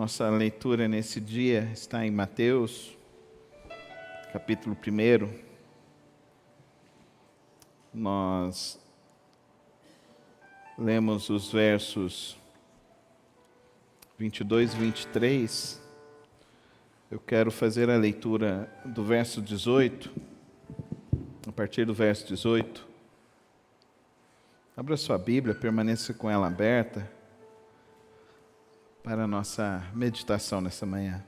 Nossa leitura nesse dia está em Mateus, capítulo 1. Nós lemos os versos 22 e 23. Eu quero fazer a leitura do verso 18, a partir do verso 18. Abra sua Bíblia, permaneça com ela aberta para a nossa meditação nessa manhã.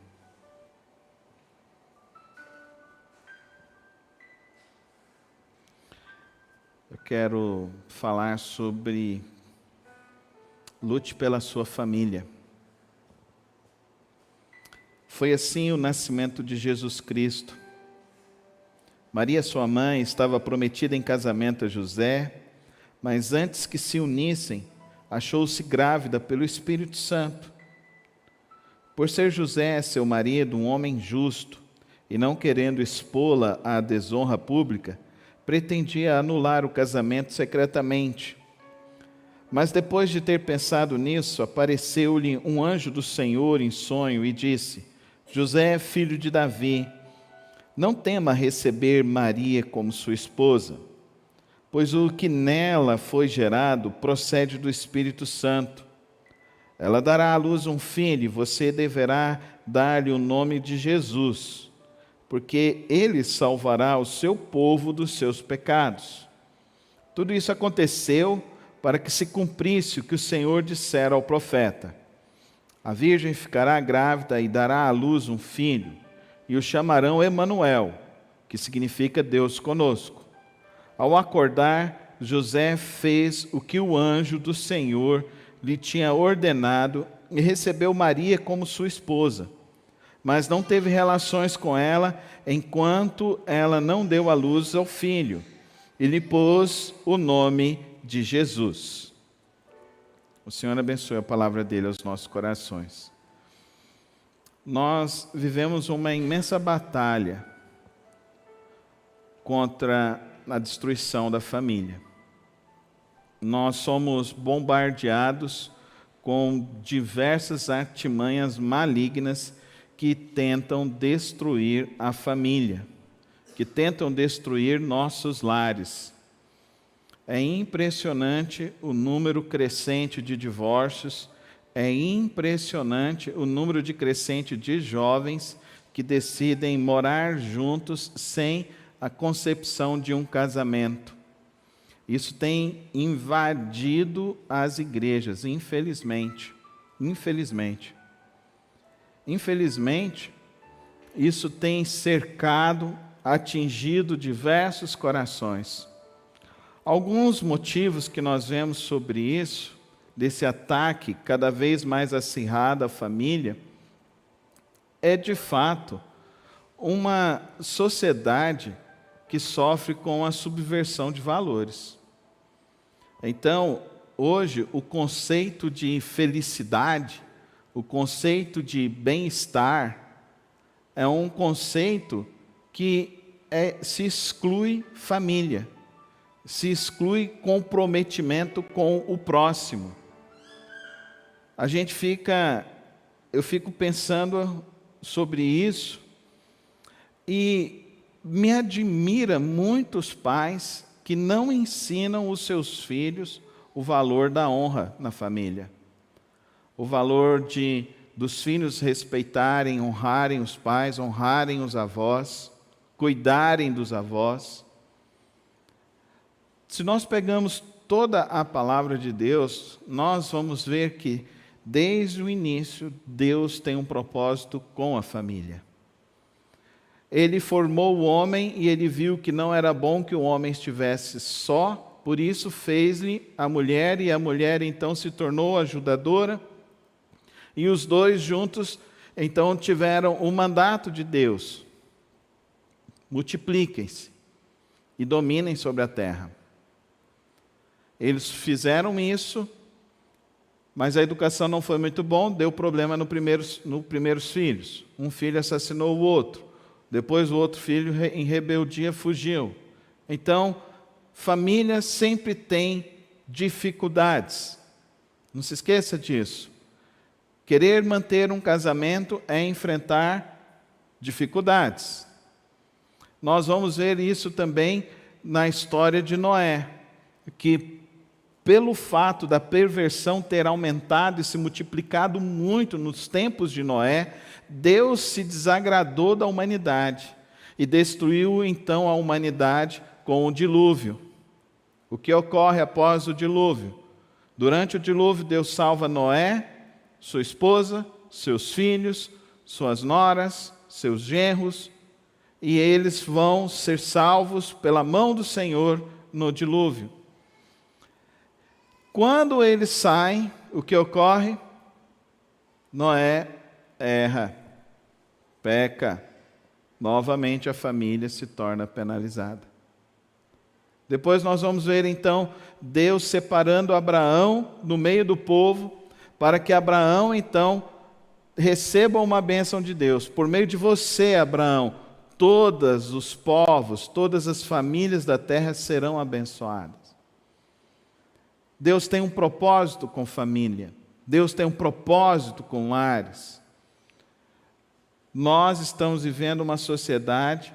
Eu quero falar sobre lute pela sua família. Foi assim o nascimento de Jesus Cristo. Maria, sua mãe, estava prometida em casamento a José, mas antes que se unissem, achou-se grávida pelo Espírito Santo. Por ser José, seu marido, um homem justo, e não querendo expô-la à desonra pública, pretendia anular o casamento secretamente. Mas depois de ter pensado nisso, apareceu-lhe um anjo do Senhor em sonho e disse: José, filho de Davi, não tema receber Maria como sua esposa, pois o que nela foi gerado procede do Espírito Santo. Ela dará à luz um filho e você deverá dar-lhe o nome de Jesus, porque ele salvará o seu povo dos seus pecados. Tudo isso aconteceu para que se cumprisse o que o Senhor dissera ao profeta: a virgem ficará grávida e dará à luz um filho, e o chamarão Emanuel, que significa Deus conosco. Ao acordar, José fez o que o anjo do Senhor lhe tinha ordenado e recebeu Maria como sua esposa, mas não teve relações com ela enquanto ela não deu à luz ao filho, e lhe pôs o nome de Jesus. O Senhor abençoe a palavra dele aos nossos corações. Nós vivemos uma imensa batalha contra a destruição da família. Nós somos bombardeados com diversas artimanhas malignas que tentam destruir a família, que tentam destruir nossos lares. É impressionante o número crescente de divórcios, é impressionante o número crescente de jovens que decidem morar juntos sem a concepção de um casamento. Isso tem invadido as igrejas, infelizmente. Infelizmente, isso tem cercado, atingido diversos corações. Alguns motivos que nós vemos sobre isso, desse ataque cada vez mais acirrado à família, é de fato uma sociedade que sofre com a subversão de valores. Então, hoje, o conceito de felicidade, o conceito de bem-estar, é um conceito que se exclui família, se exclui comprometimento com o próximo. Eu fico pensando sobre isso e me admira muitos pais que não ensinam os seus filhos o valor da honra na família. O valor dos filhos respeitarem, honrarem os pais, honrarem os avós, cuidarem dos avós. Se nós pegamos toda a palavra de Deus, nós vamos ver que, desde o início, Deus tem um propósito com a família. Ele formou o homem e ele viu que não era bom que o homem estivesse só, por isso fez-lhe a mulher, e a mulher então se tornou ajudadora, e os dois juntos então tiveram o mandato de Deus: multipliquem-se e dominem sobre a terra. Eles fizeram isso, mas a educação não foi muito bom, deu problema nos primeiros filhos. Um filho assassinou o outro. Depois o outro filho, em rebeldia, fugiu. Então, família sempre tem dificuldades. Não se esqueça disso. Querer manter um casamento é enfrentar dificuldades. Nós vamos ver isso também na história de Noé, que pelo fato da perversão ter aumentado e se multiplicado muito nos tempos de Noé, Deus se desagradou da humanidade e destruiu então a humanidade com o dilúvio. O que ocorre após o dilúvio? Durante o dilúvio, Deus salva Noé, sua esposa, seus filhos, suas noras, seus genros, e eles vão ser salvos pela mão do Senhor no dilúvio. Quando eles saem, o que ocorre? Noé erra, peca, novamente a família se torna penalizada. Depois nós vamos ver então Deus separando Abraão no meio do povo, para que Abraão então receba uma bênção de Deus. Por meio de você, Abraão, todos os povos, todas as famílias da terra serão abençoadas. Deus tem um propósito com família. Deus tem um propósito com lares. Nós estamos vivendo uma sociedade.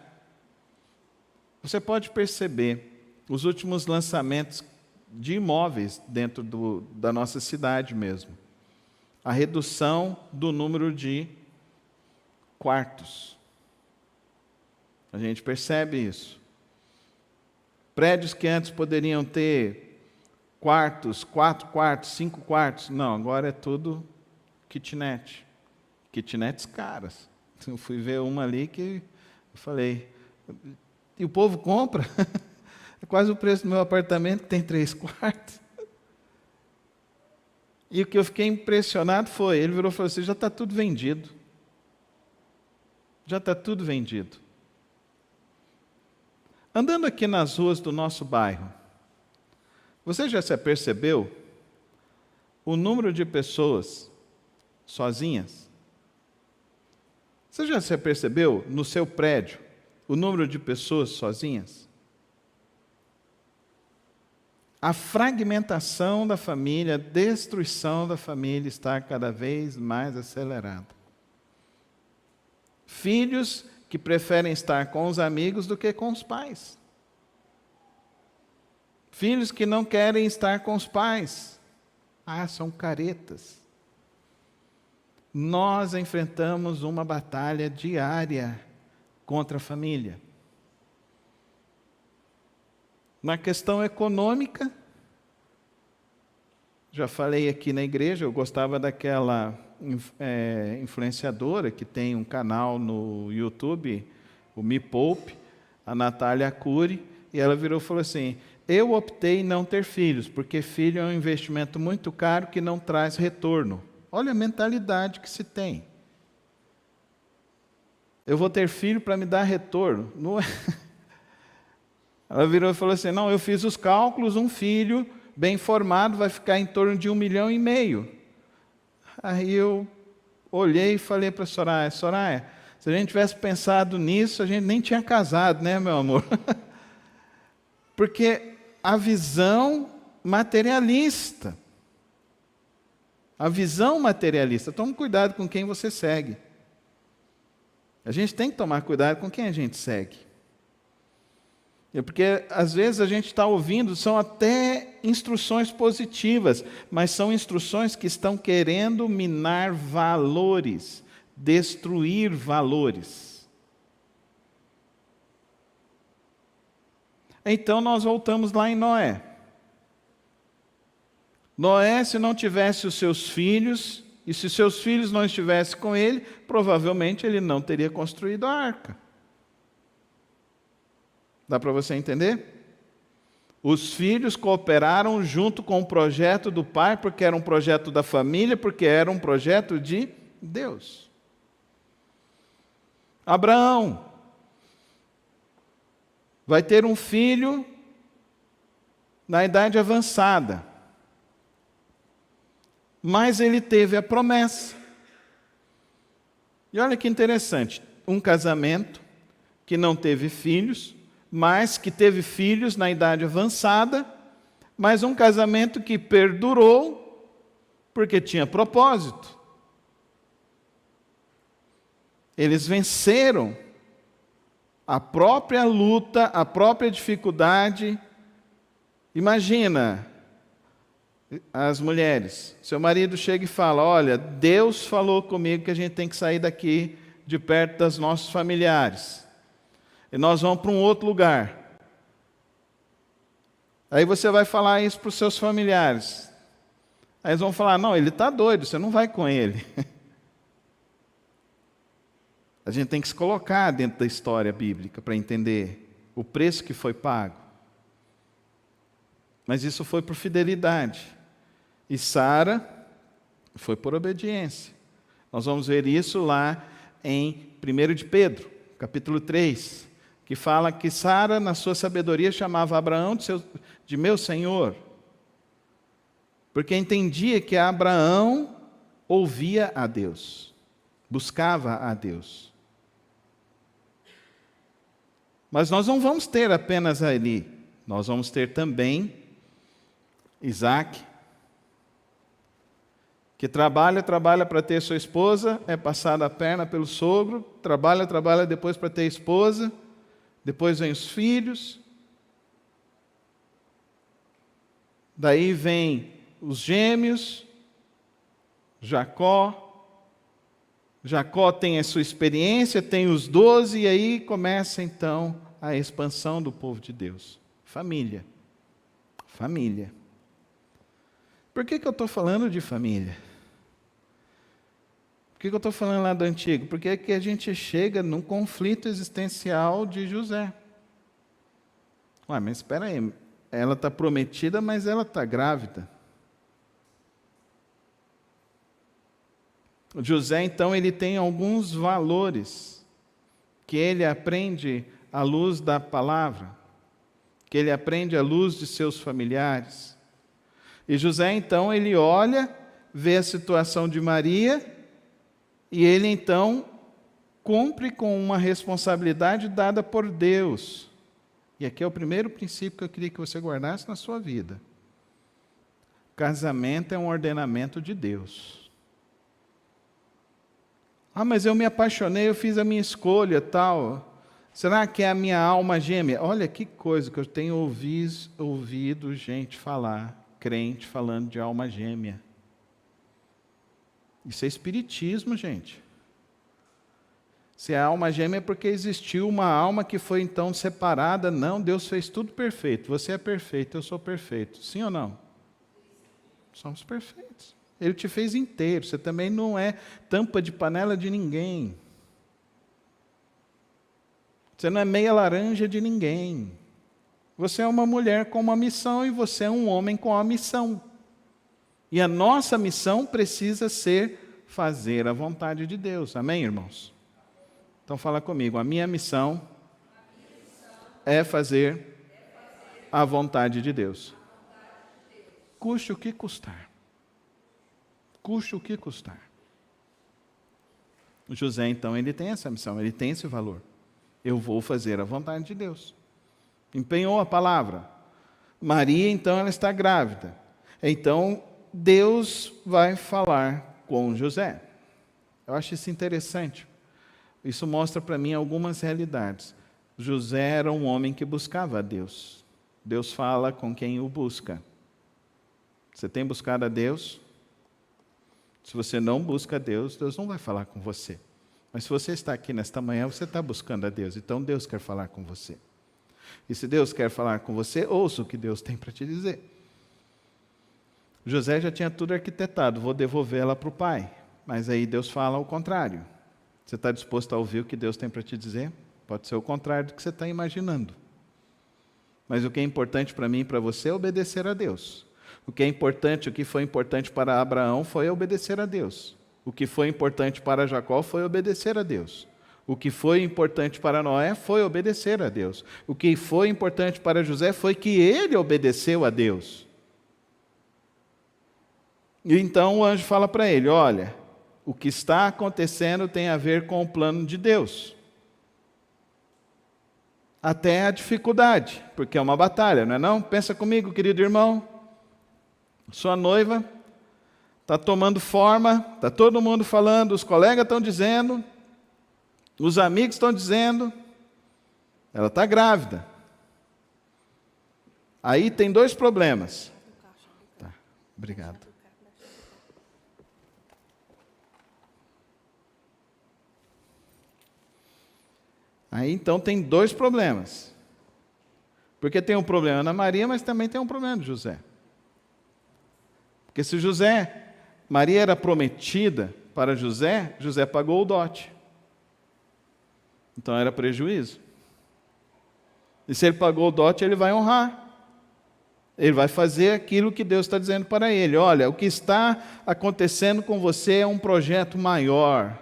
Você pode perceber os últimos lançamentos de imóveis dentro da nossa cidade mesmo. A redução do número de quartos. A gente percebe isso. Prédios que antes poderiam ter quartos, 4 quartos, 5 quartos. Não, agora é tudo kitnet. Kitnets caras. Eu fui ver uma ali que eu falei, e o povo compra? É quase o preço do meu apartamento, que tem 3 quartos. E o que eu fiquei impressionado foi, ele virou e falou assim, já está tudo vendido. Já está tudo vendido. Andando aqui nas ruas do nosso bairro, você já se apercebeu o número de pessoas sozinhas? Você já se apercebeu no seu prédio o número de pessoas sozinhas? A fragmentação da família, a destruição da família está cada vez mais acelerada. Filhos que preferem estar com os amigos do que com os pais. Filhos que não querem estar com os pais. São caretas. Nós enfrentamos uma batalha diária contra a família. Na questão econômica, já falei aqui na igreja, eu gostava daquela influenciadora que tem um canal no YouTube, o Me Poupe, a Natália Arcuri, e ela virou e falou assim, eu optei em não ter filhos, porque filho é um investimento muito caro que não traz retorno. Olha a mentalidade que se tem. Eu vou ter filho para me dar retorno. Não é? Ela virou e falou assim, não, eu fiz os cálculos, um filho bem formado vai ficar em torno de 1,5 milhão. Aí eu olhei e falei para a Soraya, se a gente tivesse pensado nisso, a gente nem tinha casado, né, meu amor? Porque a visão materialista. A visão materialista. Tome cuidado com quem você segue. A gente tem que tomar cuidado com quem a gente segue. Porque às vezes a gente está ouvindo, são até instruções positivas, mas são instruções que estão querendo minar valores, destruir valores. Então nós voltamos lá em Noé. Noé, se não tivesse os seus filhos, e se seus filhos não estivessem com ele, provavelmente ele não teria construído a arca. Dá para você entender? Os filhos cooperaram junto com o projeto do pai, porque era um projeto da família, porque era um projeto de Deus. Abraão vai ter um filho na idade avançada, mas ele teve a promessa. E olha que interessante, um casamento que não teve filhos, mas que teve filhos na idade avançada, mas um casamento que perdurou porque tinha propósito. Eles venceram a própria luta, a própria dificuldade. Imagina, as mulheres, seu marido chega e fala: olha, Deus falou comigo que a gente tem que sair daqui de perto dos nossos familiares, e nós vamos para um outro lugar. Aí você vai falar isso para os seus familiares. Aí eles vão falar: não, ele está doido, você não vai com ele. A gente tem que se colocar dentro da história bíblica para entender o preço que foi pago. Mas isso foi por fidelidade. E Sara foi por obediência. Nós vamos ver isso lá em 1 de Pedro, capítulo 3, que fala que Sara, na sua sabedoria, chamava Abraão de meu senhor, porque entendia que Abraão ouvia a Deus, buscava a Deus. Mas nós não vamos ter apenas ali, nós vamos ter também Isaac, que trabalha para ter sua esposa, é passado a perna pelo sogro, trabalha depois para ter esposa, depois vem os filhos, daí vem os gêmeos, Jacó tem a sua experiência, tem os 12, e aí começa então a expansão do povo de Deus. Família. Por que eu estou falando de família? Por que eu estou falando lá do Antigo? Porque é que a gente chega num conflito existencial de José. Ué, mas espera aí, ela está prometida, mas ela está grávida. José, então, ele tem alguns valores que ele aprende à luz da palavra, que ele aprende à luz de seus familiares. E José, então, ele olha, vê a situação de Maria, e ele, então, cumpre com uma responsabilidade dada por Deus. E aqui é o primeiro princípio que eu queria que você guardasse na sua vida. Casamento é um ordenamento de Deus. Ah, mas eu me apaixonei, eu fiz a minha escolha, tal. Será que é a minha alma gêmea? Olha que coisa que eu tenho ouvido gente falar, crente falando de alma gêmea. Isso é espiritismo, gente. Se é alma gêmea é porque existiu uma alma que foi então separada. Não, Deus fez tudo perfeito. Você é perfeito, eu sou perfeito. Sim ou não? Somos perfeitos. Ele te fez inteiro. Você também não é tampa de panela de ninguém. Você não é meia laranja de ninguém. Você é uma mulher com uma missão e você é um homem com uma missão. E a nossa missão precisa ser fazer a vontade de Deus. Amém, irmãos? Então fala comigo. A minha missão é fazer a vontade de Deus. Custe o que custar. Custe o que custar. José, então, ele tem essa missão, ele tem esse valor. Eu vou fazer a vontade de Deus. Empenhou a palavra. Maria, então, ela está grávida. Então, Deus vai falar com José. Eu acho isso interessante. Isso mostra para mim algumas realidades. José era um homem que buscava a Deus. Deus fala com quem o busca. Você tem buscado a Deus? Se você não busca a Deus, Deus não vai falar com você. Mas se você está aqui nesta manhã, você está buscando a Deus. Então Deus quer falar com você. E se Deus quer falar com você, ouça o que Deus tem para te dizer. José já tinha tudo arquitetado, vou devolver ela para o pai. Mas aí Deus fala ao contrário. Você está disposto a ouvir o que Deus tem para te dizer? Pode ser o contrário do que você está imaginando. Mas o que é importante para mim e para você é obedecer a Deus. O que é importante, o que foi importante para Abraão foi obedecer a Deus. O que foi importante para Jacó foi obedecer a Deus. O que foi importante para Noé foi obedecer a Deus. O que foi importante para José foi que ele obedeceu a Deus. E então o anjo fala para ele, olha, o que está acontecendo tem a ver com o plano de Deus. Até a dificuldade, porque é uma batalha, não é não? Pensa comigo, querido irmão. Sua noiva está tomando forma, está todo mundo falando, os colegas estão dizendo, Os amigos estão dizendo, ela está grávida. Aí tem dois problemas. Tá, obrigado. Aí então tem dois problemas. Porque tem um problema na Maria, mas também tem um problema de José. Porque se Maria era prometida para José, José pagou o dote. Então era prejuízo. E se ele pagou o dote, ele vai honrar. Ele vai fazer aquilo que Deus está dizendo para ele. Olha, o que está acontecendo com você é um projeto maior.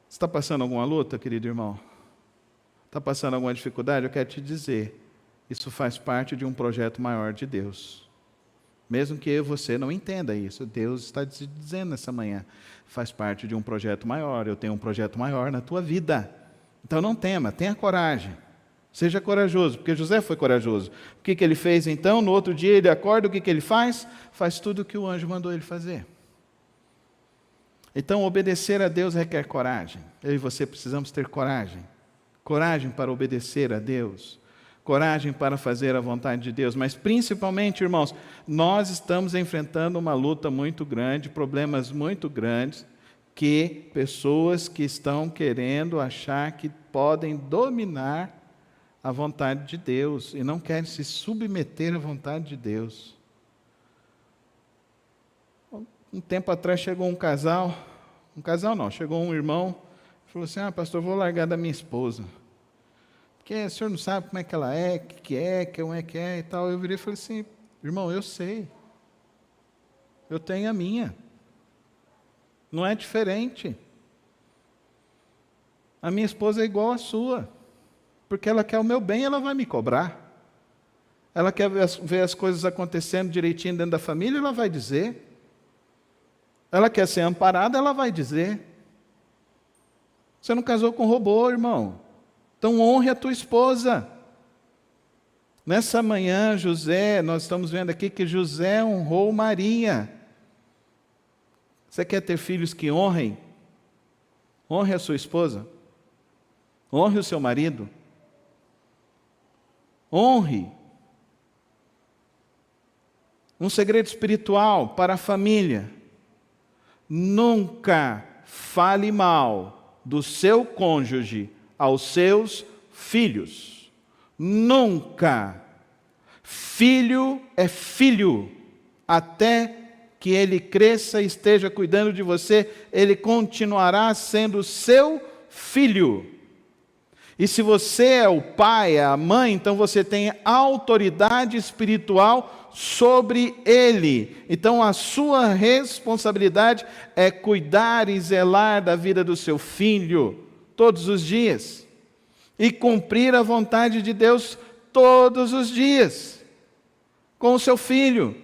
Você está passando alguma luta, querido irmão? Está passando alguma dificuldade? Eu quero te dizer, isso faz parte de um projeto maior de Deus. Mesmo que você não entenda isso, Deus está te dizendo nessa manhã, faz parte de um projeto maior, eu tenho um projeto maior na tua vida. Então não tema, tenha coragem, seja corajoso, porque José foi corajoso. O que ele fez então? No outro dia ele acorda, o que ele faz? Faz tudo o que o anjo mandou ele fazer. Então obedecer a Deus requer coragem. Eu e você precisamos ter coragem. Coragem para obedecer a Deus. Coragem para fazer a vontade de Deus, mas principalmente, irmãos, nós estamos enfrentando uma luta muito grande, problemas muito grandes, que pessoas que estão querendo achar que podem dominar a vontade de Deus e não querem se submeter à vontade de Deus. Um tempo atrás chegou chegou um irmão, falou assim, pastor, vou largar da minha esposa. Porque o senhor não sabe como é que ela é, como é que é e tal. Eu virei e falei assim, irmão, eu sei. Eu tenho a minha. Não é diferente. A minha esposa é igual à sua. Porque ela quer o meu bem, ela vai me cobrar. Ela quer ver as coisas acontecendo direitinho dentro da família, ela vai dizer. Ela quer ser amparada, ela vai dizer. Você não casou com robô, irmão. Então honre a tua esposa. Nessa manhã, nós estamos vendo aqui que José honrou Maria. Você quer ter filhos que honrem? Honre a sua esposa. Honre o seu marido. Honre. Um segredo espiritual para a família. Nunca fale mal do seu cônjuge aos seus filhos. Nunca. Filho é filho. Até que ele cresça e esteja cuidando de você, ele continuará sendo seu filho. E se você é o pai, é a mãe, então você tem autoridade espiritual sobre ele. Então a sua responsabilidade é cuidar e zelar da vida do seu filho todos os dias e cumprir a vontade de Deus todos os dias com o seu filho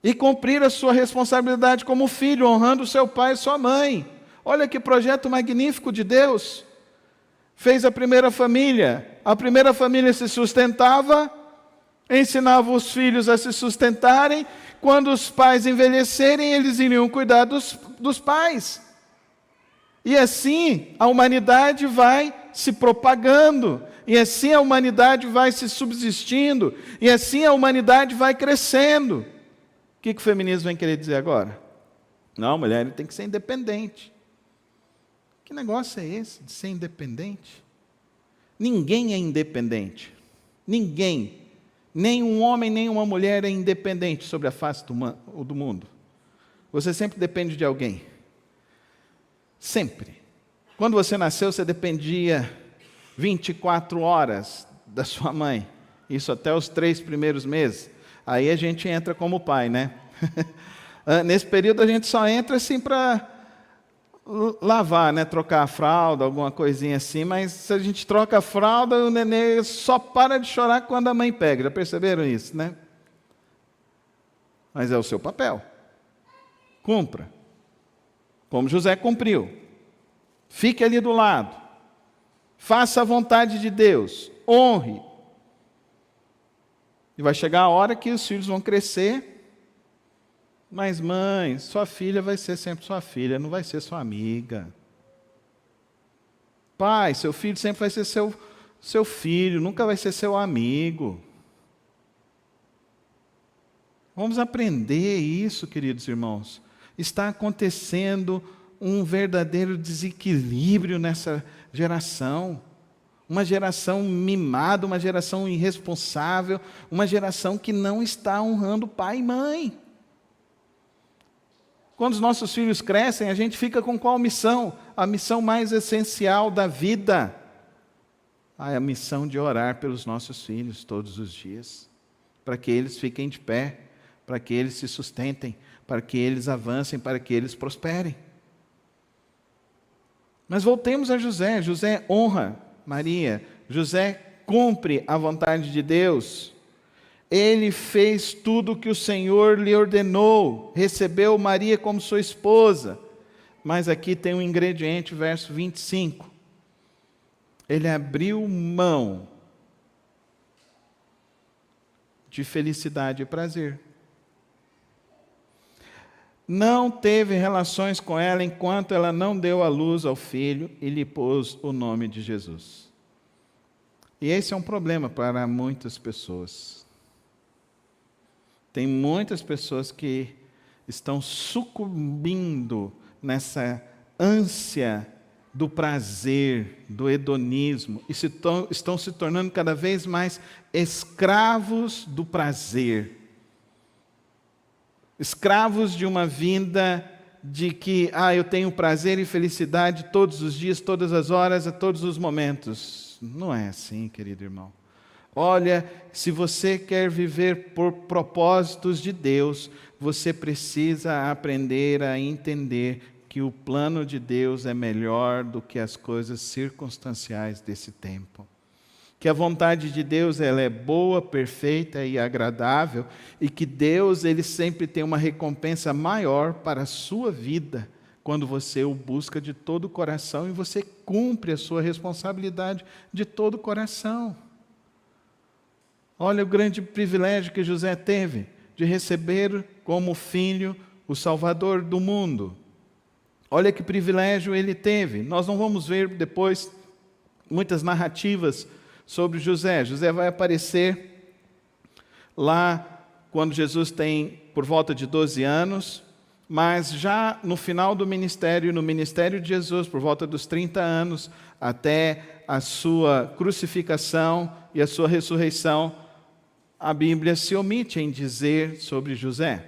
e cumprir a sua responsabilidade como filho, honrando o seu pai e sua mãe. Olha que projeto magnífico de Deus. Fez a primeira família se sustentava, ensinava os filhos a se sustentarem. Quando os pais envelhecerem, eles iriam cuidar dos pais. E assim a humanidade vai se propagando, e assim a humanidade vai se subsistindo, e assim a humanidade vai crescendo. O que o feminismo vem querer dizer agora? Não, a mulher tem que ser independente. Que negócio é esse de ser independente? Ninguém é independente. Ninguém. Nem um homem, nem uma mulher é independente sobre a face do mundo. Você sempre depende de alguém. Sempre. Quando você nasceu, você dependia 24 horas da sua mãe. Isso até os 3 primeiros meses. Aí a gente entra como pai, né? Nesse período a gente só entra assim para lavar, né? Trocar a fralda, alguma coisinha assim. Mas se a gente troca a fralda, o nenê só para de chorar quando a mãe pega. Já perceberam isso, né? Mas é o seu papel. Cumpra. Como José cumpriu. Fique ali do lado. Faça a vontade de Deus. Honre. E vai chegar a hora que os filhos vão crescer. Mas mãe, sua filha vai ser sempre sua filha, não vai ser sua amiga. Pai, seu filho sempre vai ser seu filho, nunca vai ser seu amigo. Vamos aprender isso, queridos irmãos. Está acontecendo um verdadeiro desequilíbrio nessa geração. Uma geração mimada, uma geração irresponsável, uma geração que não está honrando pai e mãe. Quando os nossos filhos crescem, a gente fica com qual missão? A missão mais essencial da vida. A missão de orar pelos nossos filhos todos os dias, para que eles fiquem de pé, para que eles se sustentem, para que eles avancem, para que eles prosperem. Mas voltemos a José. José honra Maria. José cumpre a vontade de Deus. Ele fez tudo o que o Senhor lhe ordenou, recebeu Maria como sua esposa. Mas aqui tem um ingrediente, verso 25. Ele abriu mão de felicidade e prazer. Não teve relações com ela enquanto ela não deu à luz ao filho e lhe pôs o nome de Jesus. E esse é um problema para muitas pessoas. Tem muitas pessoas que estão sucumbindo nessa ânsia do prazer, do hedonismo, e estão se tornando cada vez mais escravos do prazer. Escravos de uma vida de que, eu tenho prazer e felicidade todos os dias, todas as horas, a todos os momentos. Não é assim, querido irmão. Olha, se você quer viver por propósitos de Deus, você precisa aprender a entender que o plano de Deus é melhor do que as coisas circunstanciais desse tempo. Que a vontade de Deus ela é boa, perfeita e agradável, e que Deus ele sempre tem uma recompensa maior para a sua vida, quando você o busca de todo o coração e você cumpre a sua responsabilidade de todo o coração. Olha o grande privilégio que José teve de receber como filho o Salvador do mundo. Olha que privilégio ele teve. Nós não vamos ver depois muitas narrativas sobre José. José vai aparecer lá quando Jesus tem por volta de 12 anos, mas já no final do ministério, no ministério de Jesus, por volta dos 30 anos, até a sua crucificação e a sua ressurreição, a Bíblia se omite em dizer sobre José.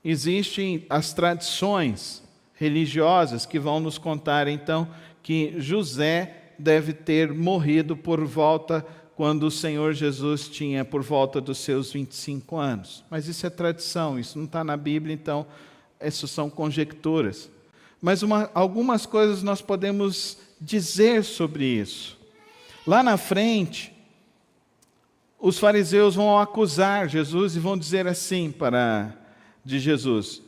Existem as tradições religiosas que vão nos contar, então, que José deve ter morrido por volta, quando o Senhor Jesus tinha por volta dos seus 25 anos. Mas isso é tradição, isso não está na Bíblia, então, essas são conjecturas. Mas algumas coisas nós podemos dizer sobre isso. Lá na frente, os fariseus vão acusar Jesus e vão dizer assim de Jesus: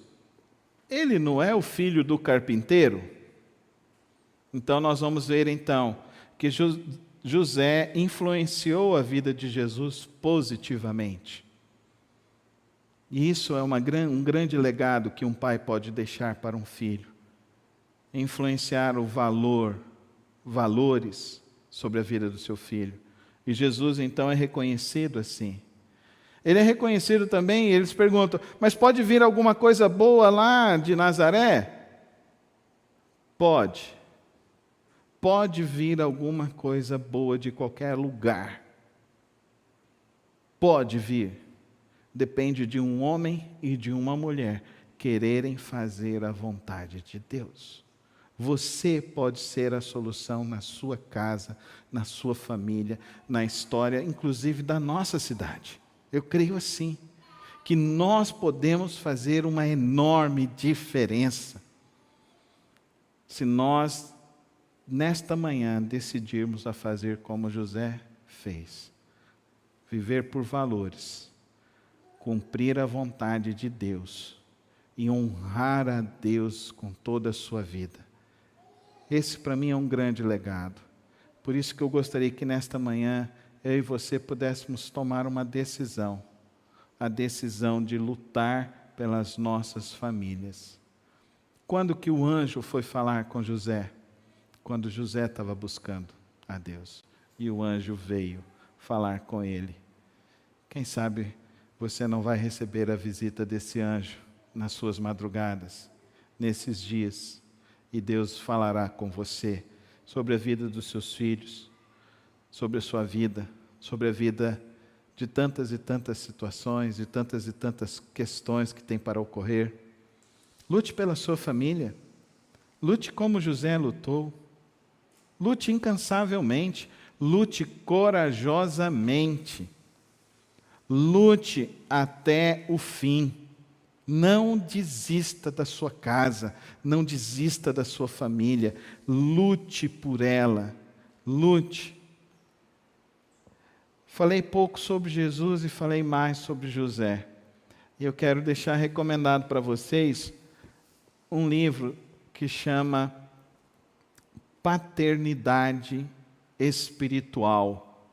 ele não é o filho do carpinteiro? Então nós vamos ver então que José influenciou a vida de Jesus positivamente. E isso é um grande legado que um pai pode deixar para um filho. Influenciar valores sobre a vida do seu filho. E Jesus, então, é reconhecido assim. Ele é reconhecido também, e eles perguntam, mas pode vir alguma coisa boa lá de Nazaré? Pode. Pode vir alguma coisa boa de qualquer lugar. Pode vir. Depende de um homem e de uma mulher quererem fazer a vontade de Deus. Você pode ser a solução na sua casa, na sua família, na história, inclusive da nossa cidade. Eu creio assim, que nós podemos fazer uma enorme diferença se nós, nesta manhã, decidirmos a fazer como José fez. Viver por valores, cumprir a vontade de Deus e honrar a Deus com toda a sua vida. Esse para mim é um grande legado. Por isso que eu gostaria que nesta manhã eu e você pudéssemos tomar uma decisão. A decisão de lutar pelas nossas famílias. Quando que o anjo foi falar com José? quando José estava buscando a Deus. E o anjo veio falar com ele. Quem sabe você não vai receber a visita desse anjo nas suas madrugadas, nesses dias, e Deus falará com você sobre a vida dos seus filhos, sobre a sua vida, sobre a vida de tantas e tantas situações, de tantas e tantas questões que tem para ocorrer. Lute pela sua família, lute como José lutou, lute incansavelmente, lute corajosamente, lute até o fim. Não desista da sua casa, não desista da sua família, lute por ela, lute. Falei pouco sobre Jesus e falei mais sobre José. E eu quero deixar recomendado para vocês um livro que chama Paternidade Espiritual,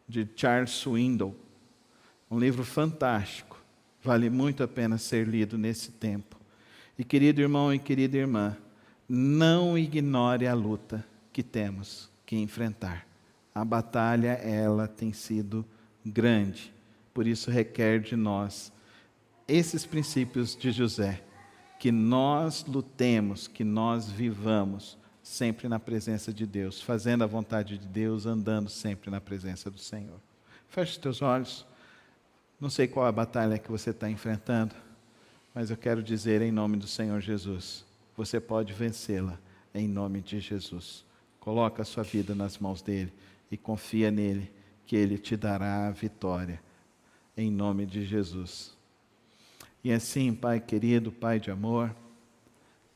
de Charles Swindoll. Um livro fantástico. Vale muito a pena ser lido nesse tempo. E querido irmão e querida irmã, não ignore a luta que temos que enfrentar. A batalha, ela tem sido grande. Por isso requer de nós esses princípios de José. Que nós lutemos, que nós vivamos sempre na presença de Deus. Fazendo a vontade de Deus, andando sempre na presença do Senhor. Feche os teus olhos. Não sei qual a batalha que você está enfrentando, mas eu quero dizer em nome do Senhor Jesus, você pode vencê-la em nome de Jesus. Coloca a sua vida nas mãos dEle e confia nele, que Ele te dará a vitória, em nome de Jesus. E assim, Pai querido, Pai de amor,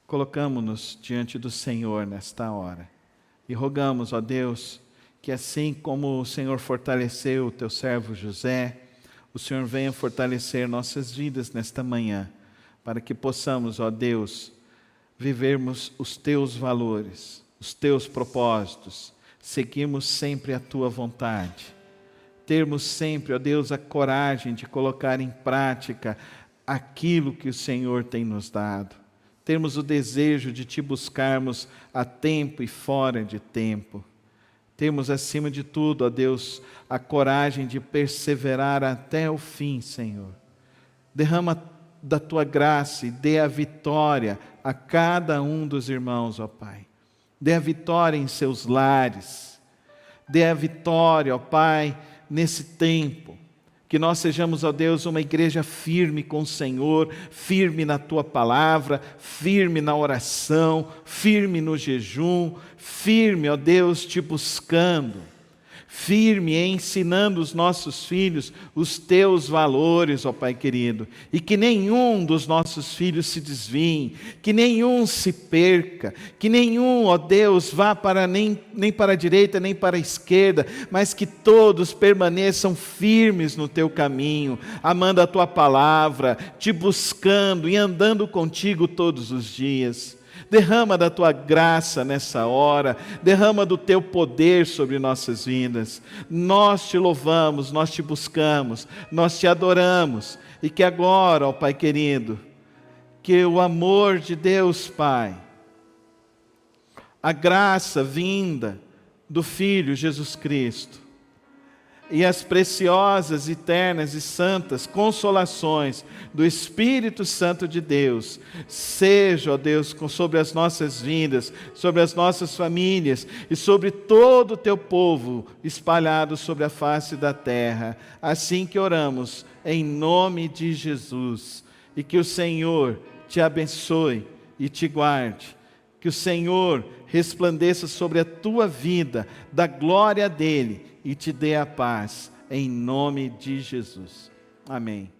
colocamos-nos diante do Senhor nesta hora e rogamos, ó Deus, que assim como o Senhor fortaleceu o teu servo José, o Senhor venha fortalecer nossas vidas nesta manhã, para que possamos, ó Deus, vivermos os teus valores, os teus propósitos, seguirmos sempre a tua vontade, termos sempre, ó Deus, a coragem de colocar em prática aquilo que o Senhor tem nos dado, termos o desejo de te buscarmos a tempo e fora de tempo. Temos acima de tudo, ó Deus, a coragem de perseverar até o fim, Senhor. Derrama da tua graça e dê a vitória a cada um dos irmãos, ó Pai. Dê a vitória em seus lares. Dê a vitória, ó Pai, nesse tempo. Que nós sejamos, ó Deus, uma igreja firme com o Senhor, firme na Tua palavra, firme na oração, firme no jejum, firme, ó Deus, te buscando, firme ensinando os nossos filhos os Teus valores, ó Pai querido, e que nenhum dos nossos filhos se desvie, que nenhum se perca, que nenhum, ó Deus, vá para nem para a direita, nem para a esquerda, mas que todos permaneçam firmes no Teu caminho, amando a Tua palavra, te buscando e andando contigo todos os dias. Derrama da Tua graça nessa hora, derrama do Teu poder sobre nossas vidas. Nós te louvamos, nós te buscamos, nós te adoramos. E que agora, ó Pai querido, que o amor de Deus Pai, a graça vinda do Filho Jesus Cristo, e as preciosas, eternas e santas consolações do Espírito Santo de Deus, seja, ó Deus, sobre as nossas vidas, sobre as nossas famílias e sobre todo o Teu povo espalhado sobre a face da terra. Assim que oramos, em nome de Jesus, e que o Senhor te abençoe e te guarde, que o Senhor resplandeça sobre a tua vida, da glória dEle, e te dê a paz, em nome de Jesus. Amém.